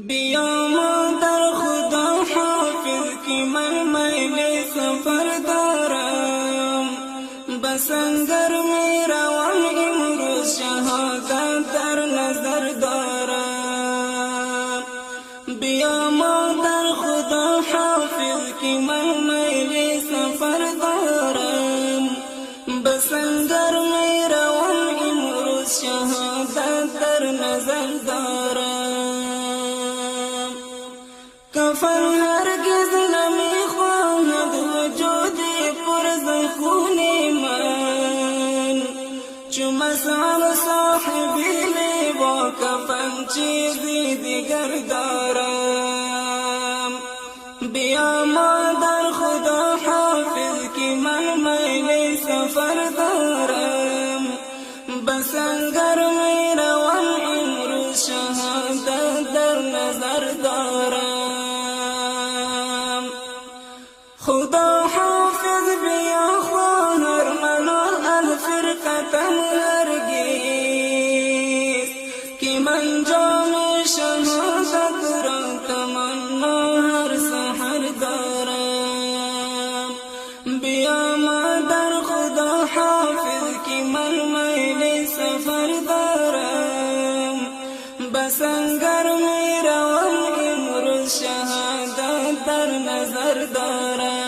بیا ما در خدا حافظ کی من میل سفر دارم، بسنگر می روم امروز شهادت در نظر دارم. بیا ما در خدا حافظ کی من میل سفر دارم، بسنگر می روم امروز شهادت در نظر دارم. کفن هرگز نمیخواهد وجودی پر زخون من، چو مسعر صاحبی با کفن چیزی دیگر دارم. بیا ما در خدا حافظ کی من میل سفر دارم، بسنگر می روم امروز شهادت در نظر دارم. خدا حافظ بیا خواهر منال الفرقتم هرگیز، که من جام شهادت را تمنا هر سحر دارم. بیا ما در خدا حافظ که من میل سفر دارم، بسنگر می روم امروز شهادت در نظر دارم.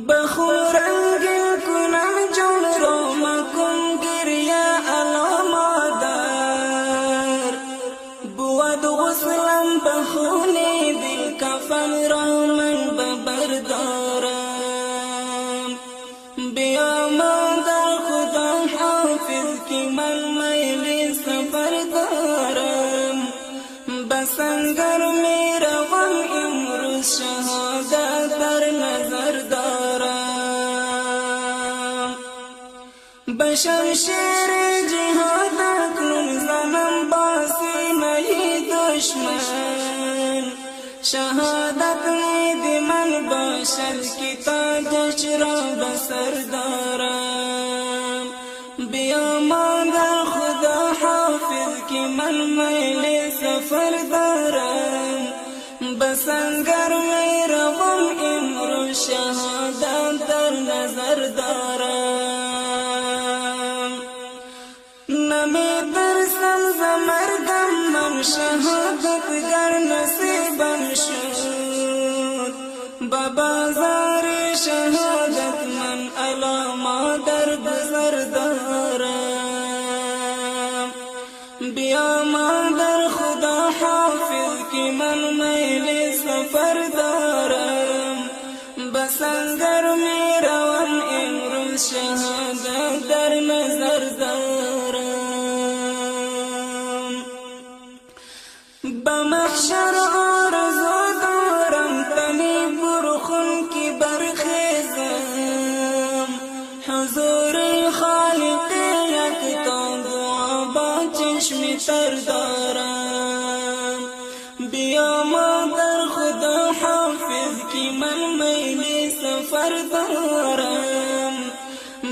بخور انگل کنم جان را مکن گریه علا مادر، بود غسلم بخونی دل کفن را من ببردارم. بیا ما در خدا حافظ که من میل سفر دارم، بسنگر می روم امروز شهادت در نظر دارم. به شمشیر جهاد اکنون زنم با سینه دشمن، شهادت نید من باشد که تاجش را به سر دارم. بیا ما در خدا حافظ که من میل سفر دارم، بسنگر می روم امروز شهادت در نظر دارم. نمی ترسم ز مرگم من شهادت گر نصیبم شد، به بازار شهادت من علاما در گذر دارم. بیا ما در خدا حافظ که من میل سفر دارم، بسنگر می روم امروز شهادت در نظر دارم. به محشر آرزو دارم تنی برخون که برخیزم، حضور خالق یکتا دعا با چشم تر دارم. بیا ما در خدا حافظ که من میل سفر دارم،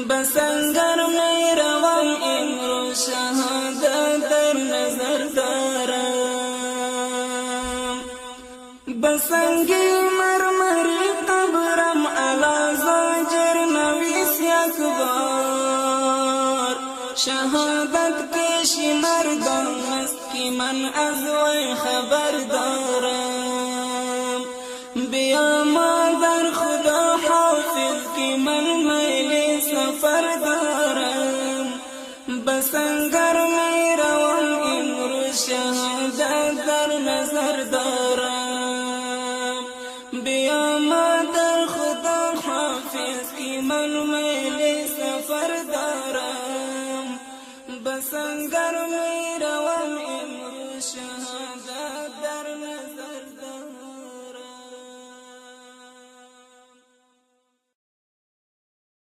بسنگر می روم امروز شهادت در نظر دارم. بسنگی مرمری قبرم علا زاجر نویس یک بار، شهادت کشی مردان است که من از وی خبر دارم. بیا ما در خدا حافظ که من میل سفر دارم، بسنگر می روم امروز شهادت در نظر دارم. بیا ما در خدا حافظ که من